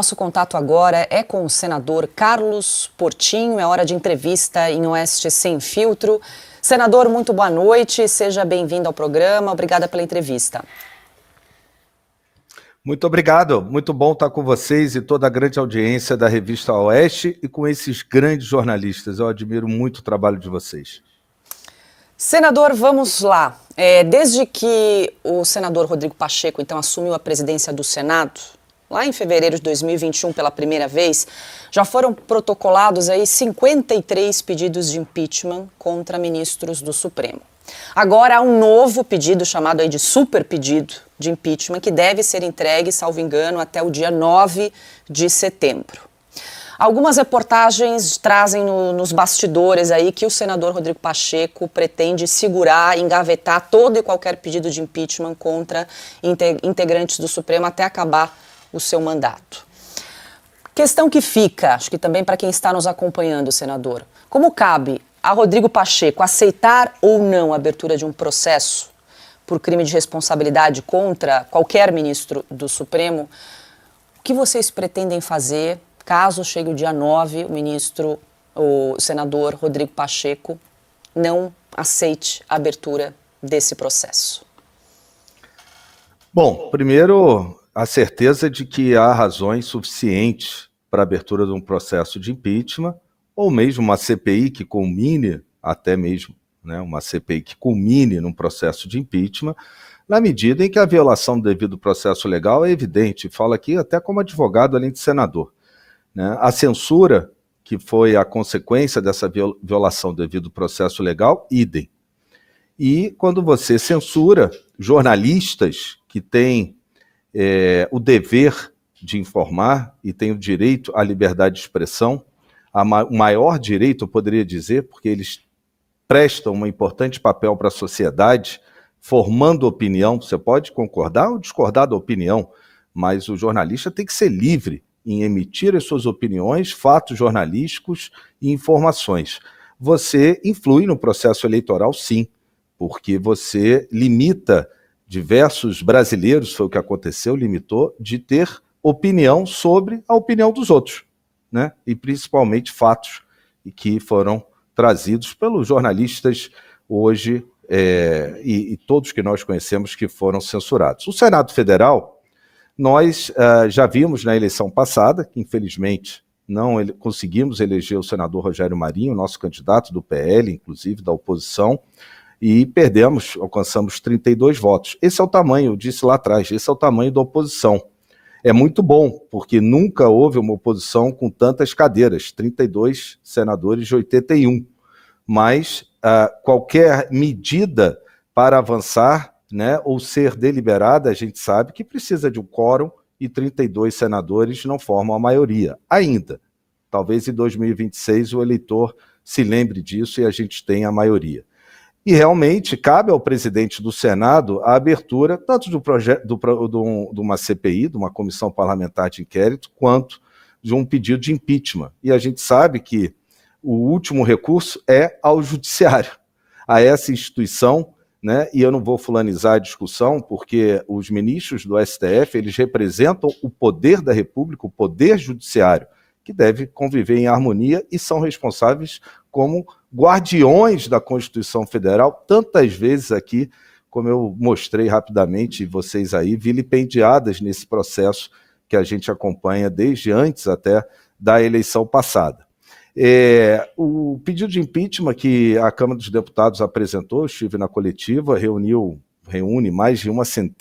nosso contato agora é com o senador Carlos Portinho. É hora de entrevista em Oeste Sem Filtro. Senador, muito boa noite. Seja bem-vindo ao programa. Obrigada pela entrevista. Muito obrigado. Muito bom estar com vocês e toda a grande audiência da Revista Oeste e com esses grandes jornalistas. Eu admiro muito o trabalho de vocês. Senador, vamos lá. Desde que o senador Rodrigo Pacheco, então, assumiu a presidência do Senado, lá em fevereiro de 2021, pela primeira vez, já foram protocolados aí 53 pedidos de impeachment contra ministros do Supremo. Agora há um novo pedido, chamado aí de super pedido de impeachment, que deve ser entregue, salvo engano, até o dia 9 de setembro. Algumas reportagens trazem nos bastidores aí que o senador Rodrigo Pacheco pretende segurar, engavetar todo e qualquer pedido de impeachment contra integrantes do Supremo até acabar o seu mandato. Questão que fica, acho que também para quem está nos acompanhando, senador, como cabe a Rodrigo Pacheco aceitar ou não a abertura de um processo por crime de responsabilidade contra qualquer ministro do Supremo? O que vocês pretendem fazer caso chegue o dia 9, o senador Rodrigo Pacheco não aceite a abertura desse processo? Bom, primeiro, a certeza de que há razões suficientes para a abertura de um processo de impeachment, ou mesmo uma CPI que culmine, até mesmo, né, uma CPI que culmine num processo de impeachment, na medida em que a violação do devido processo legal é evidente. Falo aqui até como advogado, além de senador. Né? A censura, que foi a consequência dessa violação do devido processo legal, idem. E quando você censura jornalistas que têm o dever de informar e têm o direito à liberdade de expressão, o maior direito, eu poderia dizer, porque eles prestam um importante papel para a sociedade, formando opinião. Você pode concordar ou discordar da opinião, mas o jornalista tem que ser livre em emitir as suas opiniões, fatos jornalísticos e informações. Você influi no processo eleitoral, sim, porque você limita diversos brasileiros, foi o que aconteceu, limitou, de ter opinião sobre a opinião dos outros, né? E principalmente fatos que foram trazidos pelos jornalistas hoje e todos que nós conhecemos que foram censurados. O Senado Federal, nós já vimos na eleição passada, que infelizmente não conseguimos eleger o senador Rogério Marinho, nosso candidato do PL, inclusive da oposição, e perdemos, alcançamos 32 votos. Esse é o tamanho, eu disse lá atrás, esse é o tamanho da oposição. É muito bom, porque nunca houve uma oposição com tantas cadeiras, 32 senadores de 81. Mas qualquer medida para avançar, né, ou ser deliberada, a gente sabe que precisa de um quórum e 32 senadores não formam a maioria ainda. Talvez em 2026 o eleitor se lembre disso e a gente tenha a maioria. E realmente cabe ao presidente do Senado a abertura tanto do projeto de uma CPI, de uma comissão parlamentar de inquérito, quanto de um pedido de impeachment. E a gente sabe que o último recurso é ao judiciário, a essa instituição, né? E eu não vou fulanizar a discussão, porque os ministros do STF, eles representam o poder da República, o poder judiciário, que deve conviver em harmonia e são responsáveis como guardiões da Constituição Federal, tantas vezes aqui, como eu mostrei rapidamente, e vocês aí vilipendiadas nesse processo que a gente acompanha desde antes até da eleição passada. O pedido de impeachment que a Câmara dos Deputados apresentou, eu estive na coletiva, reúne mais de 100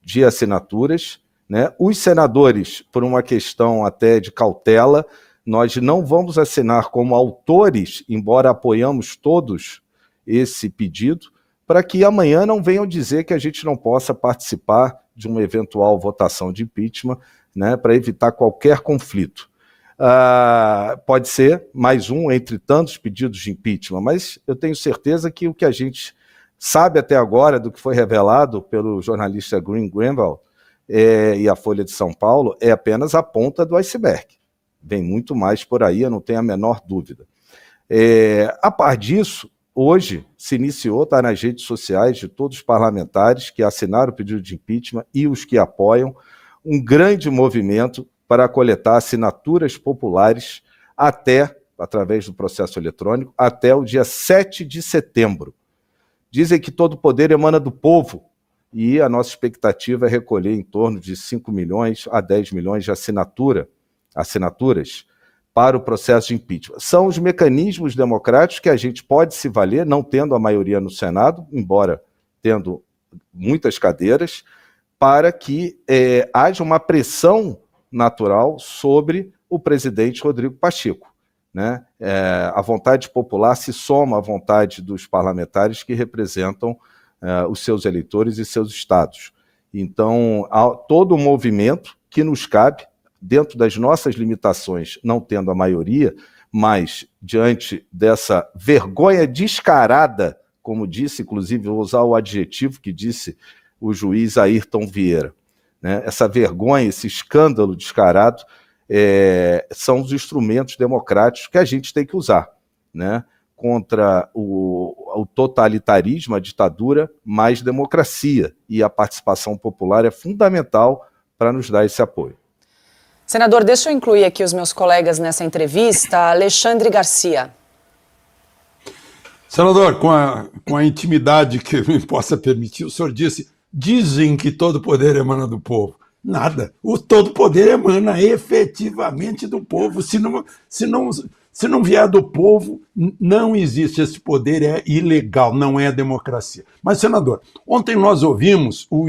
de assinaturas, né? Os senadores, por uma questão até de cautela, nós não vamos assinar como autores, embora apoiamos todos esse pedido, para que amanhã não venham dizer que a gente não possa participar de uma eventual votação de impeachment, né, para evitar qualquer conflito. Pode ser mais um entre tantos pedidos de impeachment, mas eu tenho certeza que o que a gente sabe até agora do que foi revelado pelo jornalista Greenwald e a Folha de São Paulo é apenas a ponta do iceberg. Vem muito mais por aí, eu não tenho a menor dúvida. A par disso, hoje se iniciou, está nas redes sociais de todos os parlamentares que assinaram o pedido de impeachment e os que apoiam, um grande movimento para coletar assinaturas populares através do processo eletrônico, até o dia 7 de setembro. Dizem que todo poder emana do povo, e a nossa expectativa é recolher em torno de 5 milhões a 10 milhões de assinaturas para o processo de impeachment. São os mecanismos democráticos que a gente pode se valer, não tendo a maioria no Senado, embora tendo muitas cadeiras, para que haja uma pressão natural sobre o presidente Rodrigo Pacheco, né? A vontade popular se soma à vontade dos parlamentares que representam os seus eleitores e seus estados. Então, há todo um movimento que nos cabe, dentro das nossas limitações, não tendo a maioria, mas diante dessa vergonha descarada, como disse, inclusive vou usar o adjetivo que disse o juiz Ayrton Vieira, né? Essa vergonha, esse escândalo descarado, são os instrumentos democráticos que a gente tem que usar, né? Contra o totalitarismo, a ditadura, mais democracia. E a participação popular é fundamental para nos dar esse apoio. Senador, deixa eu incluir aqui os meus colegas nessa entrevista. Alexandre Garcia. Senador, com a intimidade que me possa permitir, o senhor dizem que todo poder emana do povo. Nada. O todo poder emana efetivamente do povo. Se não vier do povo, não existe. Esse poder, é ilegal, não é democracia. Mas, senador, ontem nós ouvimos o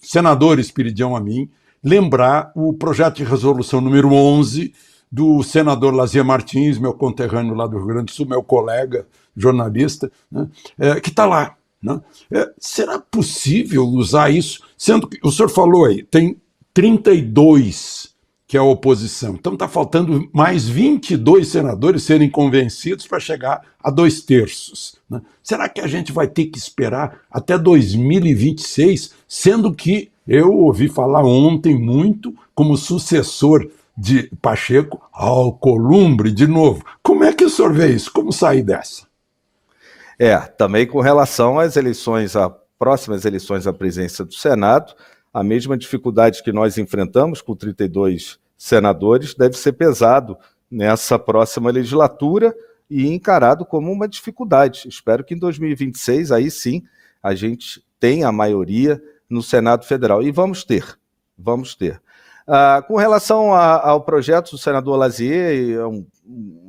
senador Espiridião Amin lembrar o projeto de resolução número 11 do senador Lazier Martins, meu conterrâneo lá do Rio Grande do Sul, meu colega jornalista, né, que está lá. Né? Será possível usar isso? Sendo que o senhor falou aí, tem 32 que é a oposição. Então está faltando mais 22 senadores serem convencidos para chegar a 2/3. Né? Será que a gente vai ter que esperar até 2026, sendo que eu ouvi falar ontem muito como sucessor de Pacheco, Alcolumbre de novo. Como é que o senhor vê isso? Como sair dessa? Também com relação às próximas eleições à presidência do Senado, a mesma dificuldade que nós enfrentamos com 32 senadores deve ser pesado nessa próxima legislatura e encarado como uma dificuldade. Espero que em 2026, aí sim, a gente tenha a maioria no Senado Federal. E vamos ter. Com relação ao projeto do senador Lazier, é um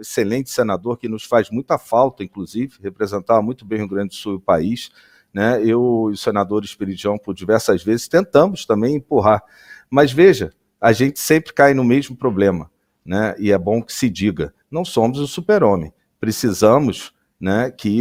excelente senador que nos faz muita falta, inclusive, representava muito bem o Rio Grande do Sul e o país, né? Eu e o senador Espiridião, por diversas vezes, tentamos também empurrar. Mas veja, a gente sempre cai no mesmo problema, né? E é bom que se diga, não somos o super-homem. Precisamos, né, que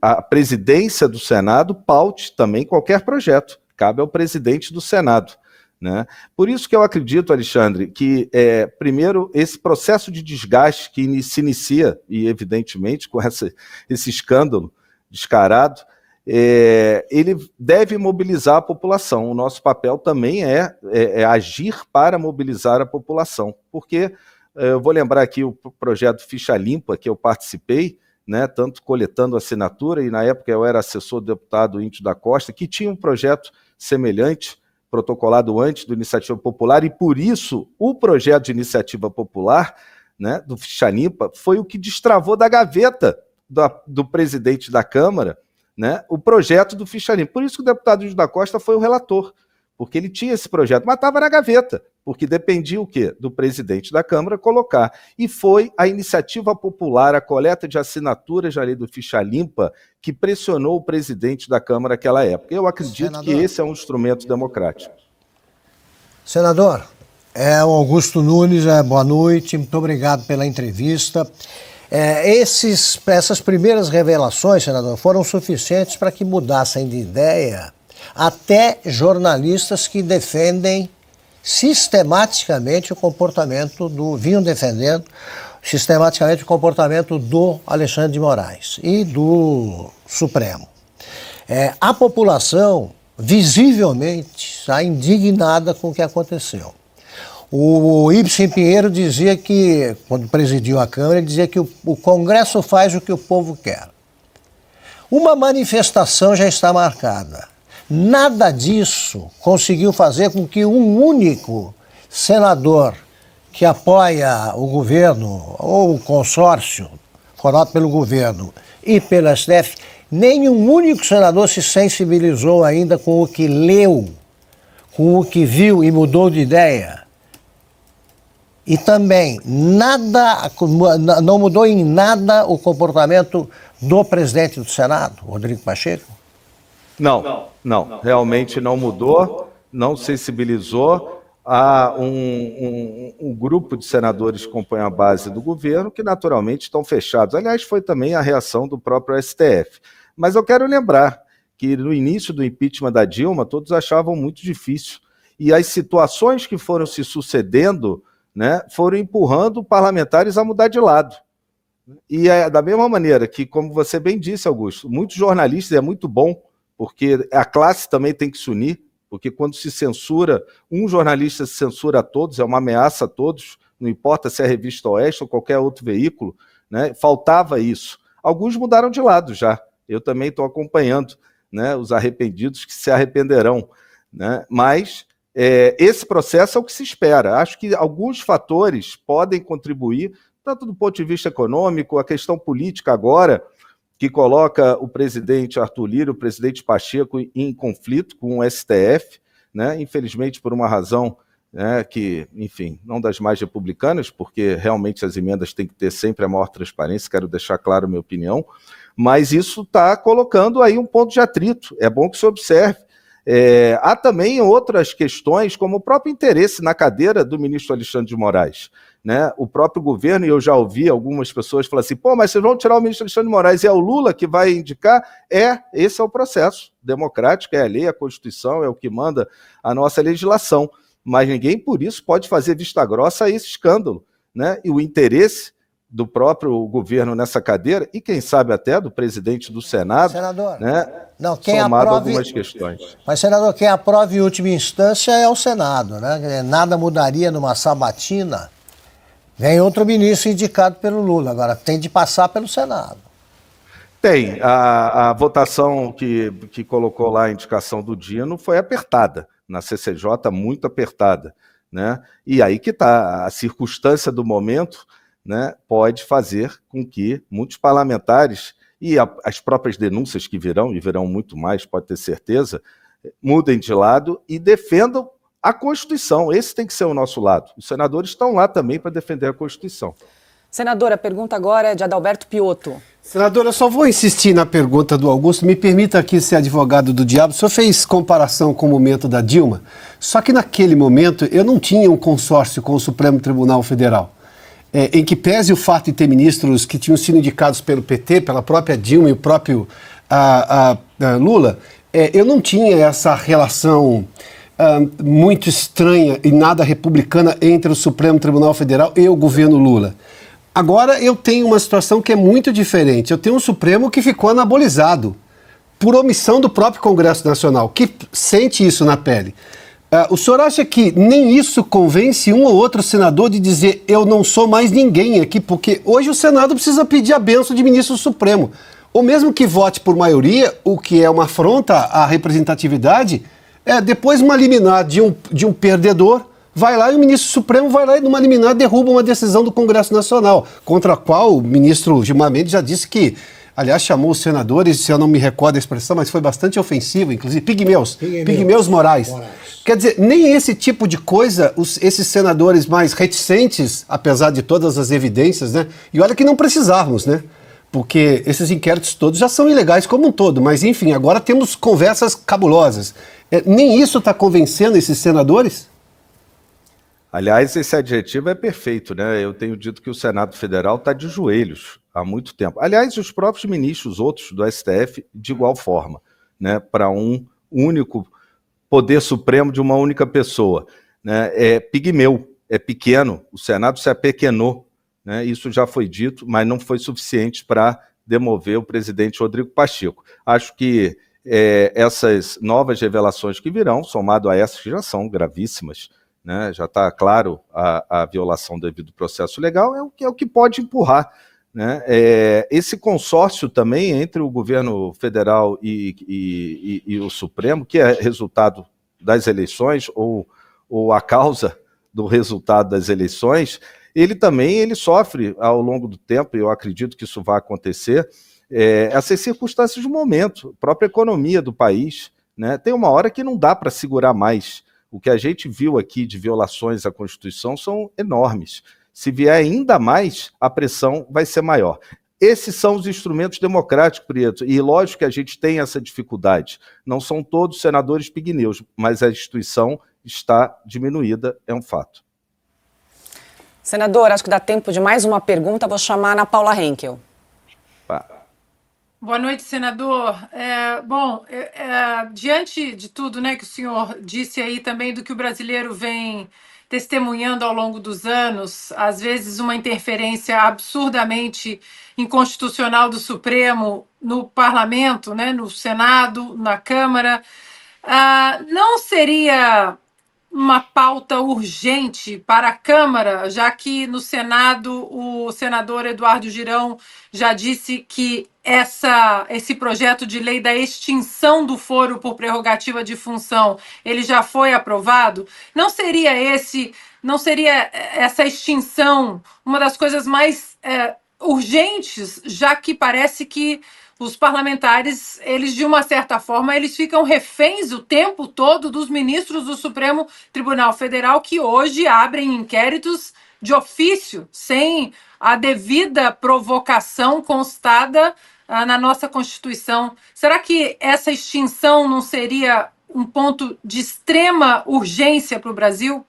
a presidência do Senado paute também qualquer projeto. Cabe ao presidente do Senado. Né? Por isso que eu acredito, Alexandre, que primeiro esse processo de desgaste que se inicia, e evidentemente com esse escândalo descarado, ele deve mobilizar a população. O nosso papel também é agir para mobilizar a população, porque eu vou lembrar aqui o projeto Ficha Limpa que eu participei, né, tanto coletando assinatura, e na época eu era assessor do deputado Índio da Costa, que tinha um projeto semelhante, protocolado antes do Iniciativa Popular, e por isso o projeto de Iniciativa Popular, né, do Ficha Limpa, foi o que destravou da gaveta do presidente da Câmara, né, o projeto do Ficha Limpa. Por isso que o deputado Índio da Costa foi o relator, porque ele tinha esse projeto, mas estava na gaveta, porque dependia o quê? Do presidente da Câmara colocar. E foi a Iniciativa Popular, a coleta de assinaturas na lei do Ficha Limpa, que pressionou o presidente da Câmara naquela época. Eu acredito que esse é um instrumento democrático. Senador, o Augusto Nunes, boa noite, muito obrigado pela entrevista. Essas primeiras revelações, senador, foram suficientes para que mudassem de ideia até jornalistas que defendem sistematicamente vinham defendendo sistematicamente o comportamento do Alexandre de Moraes e do Supremo. A população visivelmente está indignada com o que aconteceu. O Ibsen Pinheiro dizia que, quando presidiu a Câmara, ele dizia que o Congresso faz o que o povo quer. Uma manifestação já está marcada. Nada disso conseguiu fazer com que um único senador que apoia o governo ou o consórcio formado pelo governo e pelo STF, nenhum único senador se sensibilizou ainda com o que leu, com o que viu e mudou de ideia. E também não mudou em nada o comportamento do presidente do Senado, Rodrigo Pacheco? Não, realmente não mudou, não sensibilizou. Há um grupo de senadores que compõem a base do governo que naturalmente estão fechados. Aliás, foi também a reação do próprio STF. Mas eu quero lembrar que no início do impeachment da Dilma, todos achavam muito difícil. E as situações que foram se sucedendo, né, foram empurrando parlamentares a mudar de lado. E é da mesma maneira que, como você bem disse, Augusto, muitos jornalistas, é muito bom, porque a classe também tem que se unir, porque quando se censura, um jornalista se censura a todos, é uma ameaça a todos, não importa se é a Revista Oeste ou qualquer outro veículo, né? Faltava isso. Alguns mudaram de lado já, eu também estou acompanhando, né, os arrependidos que se arrependerão, né? Mas esse processo é o que se espera. Acho que alguns fatores podem contribuir, tanto do ponto de vista econômico, a questão política agora, que coloca o presidente Arthur Lira, o presidente Pacheco em conflito com o STF, né? Infelizmente por uma razão, né, que, enfim, não das mais republicanas, porque realmente as emendas têm que ter sempre a maior transparência, quero deixar claro a minha opinião, mas isso está colocando aí um ponto de atrito, é bom que se observe. Há também outras questões, como o próprio interesse na cadeira do ministro Alexandre de Moraes, né? O próprio governo, e eu já ouvi algumas pessoas falar assim, mas vocês vão tirar o ministro Alexandre de Moraes e é o Lula que vai indicar? Esse é o processo democrático, é a lei, a Constituição, é o que manda a nossa legislação, mas ninguém por isso pode fazer vista grossa a esse escândalo, né? E o interesse do próprio governo nessa cadeira, e quem sabe até do presidente do Senado, senador, né? Não, quem somado aprove, algumas questões. Mas, senador, quem aprova em última instância é o Senado, né? Nada mudaria numa sabatina. Vem outro ministro indicado pelo Lula, agora tem de passar pelo Senado. Tem. A votação que colocou lá a indicação do Dino foi apertada, na CCJ, muito apertada, né? E aí que está, a circunstância do momento, né, pode fazer com que muitos parlamentares, e as próprias denúncias que virão, e virão muito mais, pode ter certeza, mudem de lado e defendam a Constituição. Esse tem que ser o nosso lado. Os senadores estão lá também para defender a Constituição. Senadora, a pergunta agora é de Adalberto Piotto. Senadora, eu só vou insistir na pergunta do Augusto. Me permita aqui ser advogado do diabo. O senhor fez comparação com o momento da Dilma, só que naquele momento eu não tinha um consórcio com o Supremo Tribunal Federal. Em que pese o fato de ter ministros que tinham sido indicados pelo PT, pela própria Dilma e o próprio Lula, eu não tinha essa relação muito estranha e nada republicana entre o Supremo Tribunal Federal e o governo Lula. Agora eu tenho uma situação que é muito diferente. Eu tenho um Supremo que ficou anabolizado por omissão do próprio Congresso Nacional, que sente isso na pele. O senhor acha que nem isso convence um ou outro senador de dizer eu não sou mais ninguém aqui, porque hoje o Senado precisa pedir a bênção de ministro supremo. Ou mesmo que vote por maioria, o que é uma afronta à representatividade, depois uma liminar de um perdedor, vai lá e o ministro supremo vai lá e numa liminar derruba uma decisão do Congresso Nacional, contra a qual o ministro Gilmar Mendes já disse que, aliás, chamou os senadores, se eu não me recordo a expressão, mas foi bastante ofensivo, inclusive, pigmeus morais. Quer dizer, nem esse tipo de coisa, esses senadores mais reticentes, apesar de todas as evidências, né? E olha que não precisávamos, né? Porque esses inquéritos todos já são ilegais como um todo, mas enfim, agora temos conversas cabulosas. Nem isso está convencendo esses senadores? Aliás, esse adjetivo é perfeito, né? Eu tenho dito que o Senado Federal está de joelhos há muito tempo. Aliás, os próprios ministros, outros do STF, de igual forma, né? Para um único poder supremo de uma única pessoa, né? É pigmeu, é pequeno, o Senado se apequenou, né? Isso já foi dito, mas não foi suficiente para demover o presidente Rodrigo Pacheco. Acho que essas novas revelações que virão, somado a essas que já são gravíssimas, né? Já está claro a violação do devido processo legal, é o que pode empurrar, né? Esse consórcio também entre o governo federal e o Supremo, que é resultado das eleições ou a causa do resultado das eleições, ele sofre ao longo do tempo, e eu acredito que isso vai acontecer, essas circunstâncias do momento, a própria economia do país, né? Tem uma hora que não dá para segurar mais. O que a gente viu aqui de violações à Constituição são enormes. Se vier ainda mais, a pressão vai ser maior. Esses são os instrumentos democráticos, Prieto, e lógico que a gente tem essa dificuldade. Não são todos senadores pigmeus, mas a instituição está diminuída, é um fato. Senador, acho que dá tempo de mais uma pergunta, vou chamar a Ana Paula Henkel. Boa noite, senador. Diante de tudo, né, que o senhor disse aí também do que o brasileiro vem testemunhando ao longo dos anos, às vezes uma interferência absurdamente inconstitucional do Supremo no parlamento, né, no Senado, na Câmara, não seria uma pauta urgente para a Câmara, já que no Senado o senador Eduardo Girão já disse que esse projeto de lei da extinção do foro por prerrogativa de função, ele já foi aprovado? Não seria essa extinção uma das coisas mais urgentes, já que parece que os parlamentares, eles de uma certa forma, eles ficam reféns o tempo todo dos ministros do Supremo Tribunal Federal, que hoje abrem inquéritos de ofício, sem a devida provocação constada na nossa Constituição. Será que essa extinção não seria um ponto de extrema urgência para o Brasil?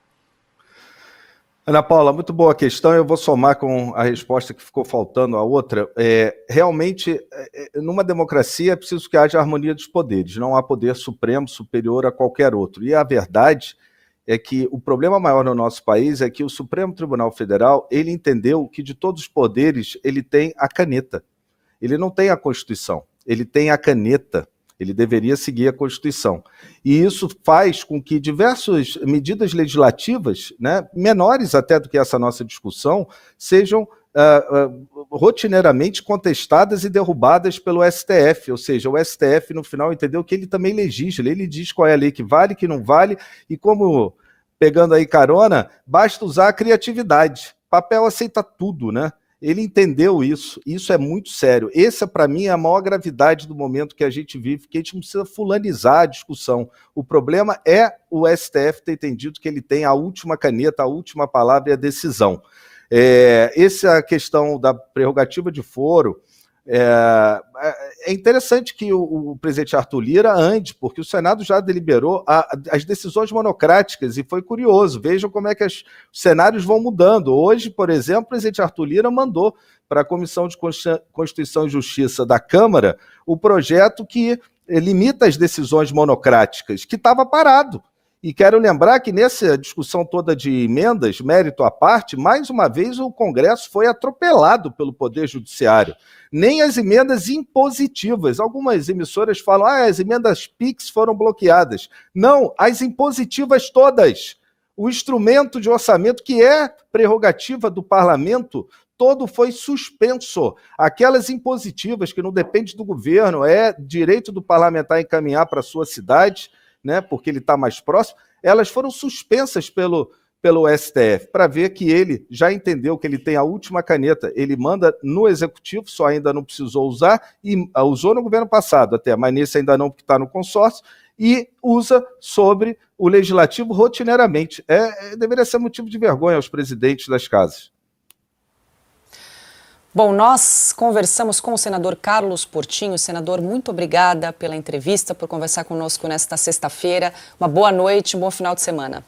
Ana Paula, muito boa questão. Eu vou somar com a resposta que ficou faltando a outra. Realmente, numa democracia é preciso que haja harmonia dos poderes. Não há poder supremo superior a qualquer outro. E a verdade é que o problema maior no nosso país é que o Supremo Tribunal Federal, ele entendeu que de todos os poderes ele tem a caneta. Ele não tem a Constituição, ele tem a caneta. Ele deveria seguir a Constituição. E isso faz com que diversas medidas legislativas, né, menores até do que essa nossa discussão, sejam rotineiramente contestadas e derrubadas pelo STF. Ou seja, o STF, no final, entendeu que ele também legisla, ele diz qual é a lei que vale, que não vale, e como, pegando aí carona, basta usar a criatividade. Papel aceita tudo, né? Ele entendeu isso é muito sério. Essa, para mim, é a maior gravidade do momento que a gente vive, que a gente não precisa fulanizar a discussão. O problema é o STF ter entendido que ele tem a última caneta, a última palavra e a decisão. Essa questão da prerrogativa de foro, é interessante que o presidente Arthur Lira ande, porque o Senado já deliberou as decisões monocráticas, e foi curioso, vejam como é que os cenários vão mudando. Hoje, por exemplo, o presidente Arthur Lira mandou para a Comissão de Constituição e Justiça da Câmara o projeto que limita as decisões monocráticas, que estava parado. E quero lembrar que nessa discussão toda de emendas, mérito à parte, mais uma vez o Congresso foi atropelado pelo Poder Judiciário. Nem as emendas impositivas. Algumas emissoras falam, as emendas PIX foram bloqueadas. Não, as impositivas todas. O instrumento de orçamento, que é prerrogativa do parlamento, todo foi suspenso. Aquelas impositivas que não dependem do governo, é direito do parlamentar encaminhar para a sua cidade, né, porque ele está mais próximo, elas foram suspensas pelo STF, para ver que ele já entendeu que ele tem a última caneta, ele manda no Executivo, só ainda não precisou usar, e usou no governo passado até, mas nesse ainda não, porque está no consórcio, e usa sobre o Legislativo rotineiramente. Deveria ser motivo de vergonha aos presidentes das casas. Bom, nós conversamos com o senador Carlos Portinho. Senador, muito obrigada pela entrevista, por conversar conosco nesta sexta-feira. Uma boa noite, um bom final de semana.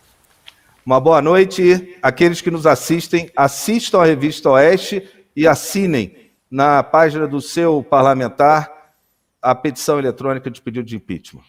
Uma boa noite. Aqueles que nos assistem, assistam a Revista Oeste e assinem na página do seu parlamentar a petição eletrônica de pedido de impeachment.